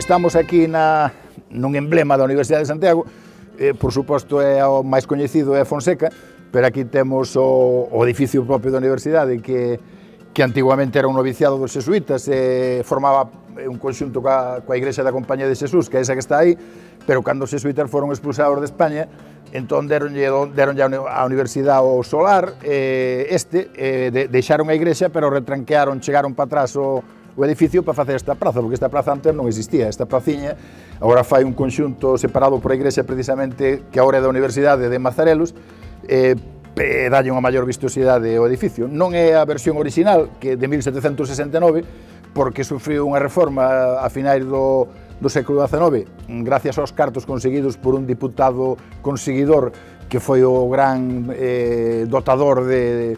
estamos aquí nun emblema da Universidade de Santiago, por suposto é o máis coñecido é Fonseca, pero aquí temos o edificio propio da Universidade que antigamente era un noviciado dos xesuítas, formaba un conxunto coa Igrexa da Compañía de Xesús, que é esa que está aí, pero cando os xesuítas foron expulsados de España, entón deronlle a Universidade o solar, deixaron a Igrexa, pero retranquearon, chegaron para atrás o edificio para facer esta praza, porque esta praza antes non existía, esta praciña agora fai un conxunto separado por a Igrexa precisamente que agora é da Universidade de Mazarelos, dalle unha maior vistosidade ao edificio. Non é a versión original, que de 1769, porque sufriu unha reforma a finais do século XIX, gracias aos cartos conseguidos por un diputado conseguidor que foi o gran dotador de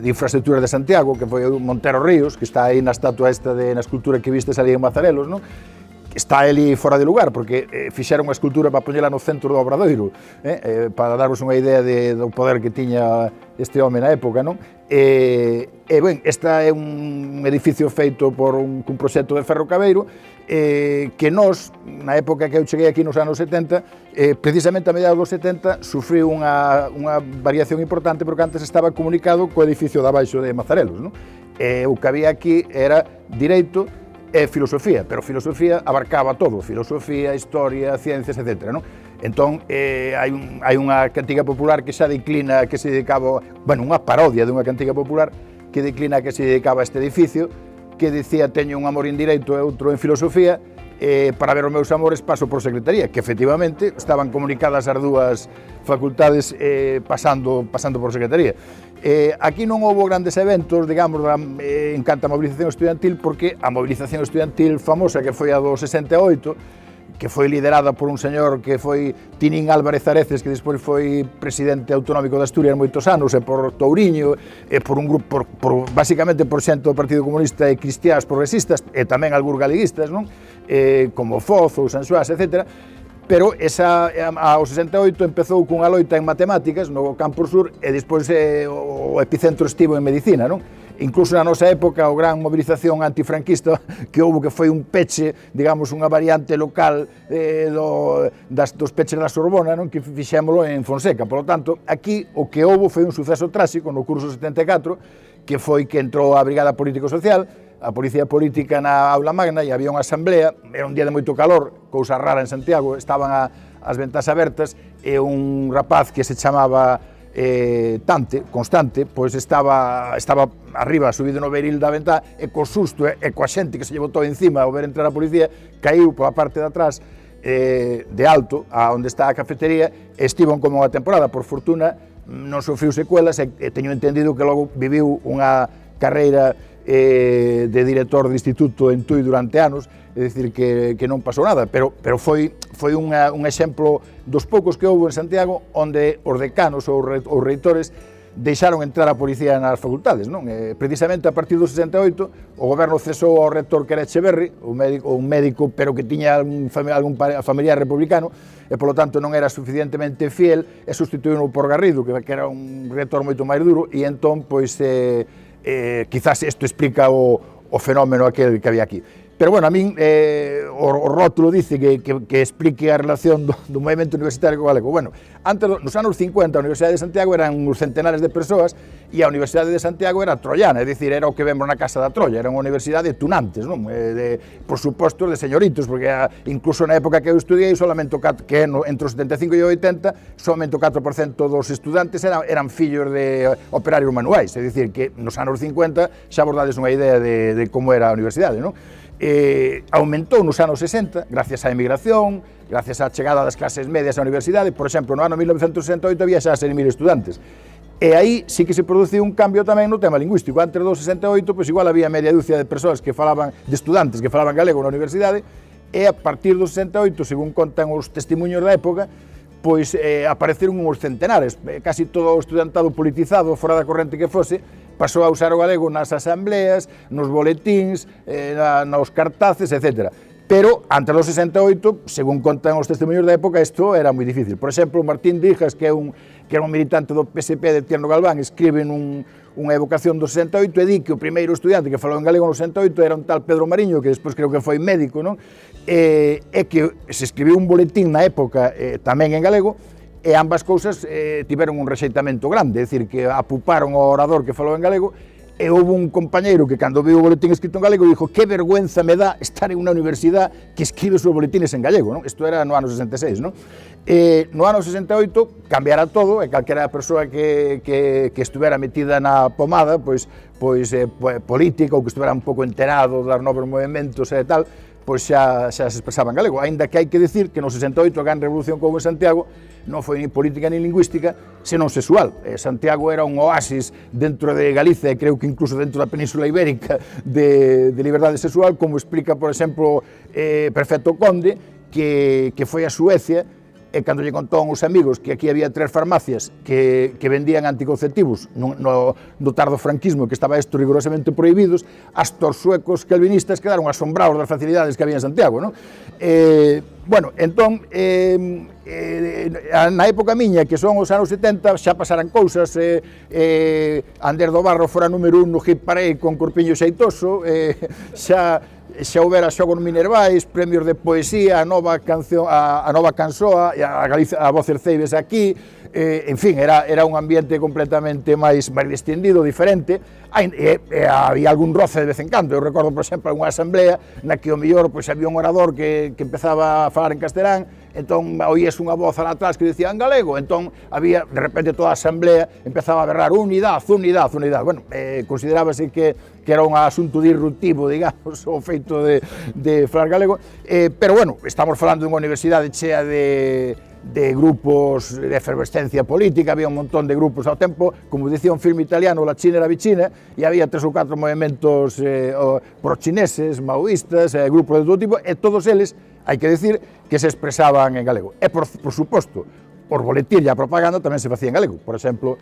infraestructuras de Santiago, que foi o Montero Ríos, que está aí na estatua esta, na escultura que vistes ali en Mazarelos, non? Está ali fora de lugar, porque fixeron unha escultura para poñela no centro do Obradoiro, para darvos unha idea do poder que tiña este home na época, non? Ben, esta é un edificio feito por un proxecto de ferrocabeiro, que nós, na época que eu cheguei aquí nos anos 70, precisamente a mediados dos 70, sufriu unha variación importante, porque antes estaba comunicado co edificio de abaixo de Mazarelos, non? O que había aquí era direito e filosofía, pero filosofía abarcaba todo, filosofía, historia, ciencias, etc. Non? Entón, hai unha cantiga popular que xa declina, que se dedicaba, bueno, unha parodia dunha cantiga popular que declina que se dedicaba a este edificio, que dicía teño un amor en direito e outro en filosofía, para ver os meus amores paso por secretaría, que efectivamente estaban comunicadas as dúas facultades pasando por secretaría. Aquí non houve grandes eventos, digamos, en canto a mobilización estudiantil, porque a mobilización estudiantil famosa que foi a do 68, que foi liderada por un señor que foi Tinín Álvarez Areces, que despois foi presidente autonómico de Asturias moitos anos, e por Touriño, e por un grupo, basicamente por xente do Partido Comunista e cristiás progresistas, e tamén algúns galeguistas, non? Como Foz ou Sanxoás, etc. Pero ao 68 empezou cunha loita en matemáticas no Campus Sur e despois o epicentro estivo en medicina, non? Incluso na nosa época, a gran mobilización antifranquista que houve, que foi un peche, digamos, unha variante local dos peches da Sorbona, non? Que fixémolo en Fonseca. Por lo tanto, aquí o que houve foi un suceso tráxico no curso 74, que foi que entrou a Brigada Político-Social, a Policía Política na aula magna, e había unha asamblea, era un día de moito calor, cousa rara en Santiago, estaban as ventas abertas, e un rapaz que se chamaba Constante, pois estaba arriba, subido no beiril da ventá, e co susto e coa xente que se lle botou encima ao ver entrar a policía, caíu pola parte de atrás de alto, a onde está a cafetería, e estivo como unha temporada. Por fortuna non sofriu secuelas, e teño entendido que logo viviu unha carreira de director de instituto en Tui durante anos, é dicir, que non pasou nada, pero foi un exemplo dos poucos que houve en Santiago onde os decanos ou os reitores deixaron entrar a policía nas facultades, non? Precisamente a partir do 68 o goberno cesou ao rector que era Echeverri, un médico pero que tiña algún familiar republicano, e polo tanto non era suficientemente fiel, e substituíron por Garrido, que era un rector moito máis duro, e entón, pois, quizás isto explica o fenómeno aquel que había aquí. Pero, bueno, a min o rótulo dice que explique a relación do movimento universitario co galego. Bueno, antes, nos anos 50, a Universidade de Santiago eran uns centenares de persoas, e a Universidade de Santiago era troiana, é dicir, era o que vemos na Casa da Troia, era unha universidade de tunantes, non? Por suposto, de señoritos, porque incluso na época que eu estudiei, solamente entre os 75 e o 80, solamente o 4% dos estudantes eran fillos de operarios manuais, é dicir, que nos anos 50 xa vos dades unha idea de como era a universidade, non? Aumentou nos anos 60, gracias á emigración, gracias á chegada das clases medias á universidade. Por exemplo, no ano 1968 había xa 6.000 estudantes, e aí sí que se produciu un cambio tamén no tema lingüístico. Antes do 68, pois igual había media dúcia de persoas de estudantes que falaban galego na universidade, e a partir do 68, según contan os testemunhos da época, pois apareceron uns centenares, casi todo o estudantado politizado, fora da corrente que fose, pasou a usar o galego nas asambleas, nos boletíns, nos cartaces, etc. Pero antes dos 68, según contan os testemunhos da época, isto era moi difícil. Por exemplo, Martín Dijas, que era un militante do PSP de Tierno Galván, escribe unha evocación do 68 e di que o primeiro estudiante que falou en galego no 68 era un tal Pedro Mariño, que despois creo que foi médico, non? E que se escribiu un boletín na época tamén en galego, e ambas cousas tiveron un rexeitamento grande, é dicir, que apuparon ao orador que falou en galego. E houve un compañeiro que cando viu o boletín escrito en galego dixo que vergüenza me dá estar en unha universidade que escribe os seus boletines en gallego, non? Isto era no ano 66, non? No ano 68 cambiara todo e calquera persoa que estuvera metida na pomada, pois política ou que estuvera un pouco enterado dos novos movimentos e tal, pois xa se expresaba en galego, aínda que hai que decir que no 68 a gran revolución que houve en Santiago non foi ni política ni lingüística, senón sexual. Santiago era un oasis dentro de Galicia e creo que incluso dentro da Península Ibérica de liberdade sexual, como explica, por exemplo, Perfecto Conde, que foi a Suecia e cando lle contou aos amigos que aquí había 3 farmacias que vendían anticonceptivos no tardo franquismo, que estaba isto rigorosamente prohibidos, hasta os suecos calvinistas quedaron asombrados das facilidades que había en Santiago, non? Bueno, entón, na época miña, que son os anos 70, xa pasaran cousas, Ander do Barro fora número 1 no Hit Parade con Corpiño Xeitoso, xa houbera xogos minervais, premios de poesía, a nova cansoa, a Voces Ceibes aquí, en fin, era un ambiente completamente máis distendido, diferente, había algún roce de vez en cando. Eu recordo, por exemplo, unha asamblea na que o mellor había un orador que empezaba a falar en castelán, entón oías unha voz alá atrás que dicía en galego, entón había, de repente, toda a asamblea empezaba a berrar unidade. Bueno, considerábase que era un asunto disruptivo, digamos, o feito de falar galego, pero bueno, estamos falando de unha universidade chea de grupos de efervescencia política, había un montón de grupos ao tempo, como dicía un filme italiano, La China era vicina, e había 3 ou 4 movimentos pro-chineses, maoístas, grupos de todo tipo, e todos eles, hai que decir, que se expresaban en galego. E, por suposto, os boletins e a propaganda tamén se facía en galego. Por exemplo,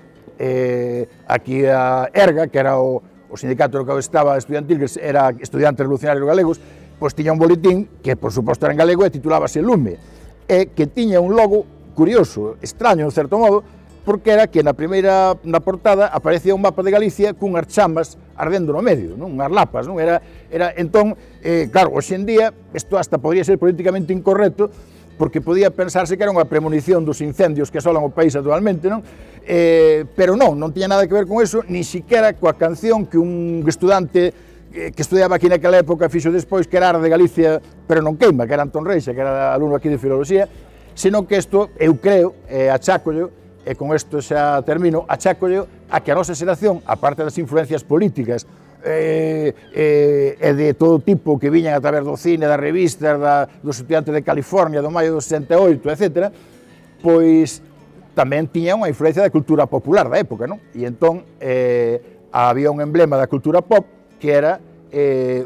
aquí a ERGA, que era o sindicato no que estaba estudiantil, que era Estudiantes Revolucionarios Galegos, pois tiña un boletín que, por suposto, era en galego e titulábase Lume, e que tiña un logo curioso, extraño, en certo modo, porque era que na portada aparecía un mapa de Galicia cunhas chamas ardendo no medio, non? Unhas lapas, non? Entón, claro, hoxe en día, isto hasta podría ser políticamente incorrecto, porque podía pensarse que era unha premonición dos incendios que asolan o país actualmente, non? Pero non tiña nada que ver con eso, ni siquiera coa canción que un estudante que estudiaba aquí naquela época fixo despois, que era Arde Galicia, pero non queima, que era Antón Reixa, que era alumno aquí de Filoloxía, senón que isto, eu creo, achácollo, e con isto xa termino, achácollo a que a nosa xeración, aparte das influencias políticas e de todo tipo que viñan a través do cine, das revistas, dos estudiantes de California, do maio do 68, etc., pois tamén tiña unha influencia da cultura popular da época, non? E entón había un emblema da cultura pop que era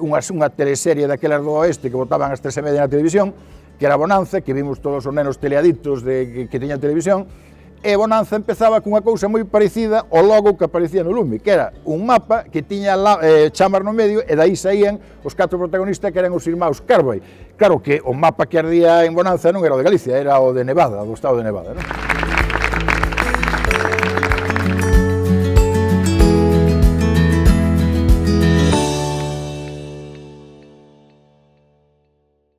unha teleserie daquelas do oeste que botaban ás 3:30 na televisión, que era Bonanza, que vimos todos os nenos teleaditos que tiñan televisión, e Bonanza empezaba cunha cousa moi parecida ao logo que aparecía no lume, que era un mapa que tiña chamas no medio e daí saían os 4 protagonistas que eran os irmáns Carboy. Claro que o mapa que ardía en Bonanza non era o de Galicia, era o de Nevada, do estado de Nevada, non?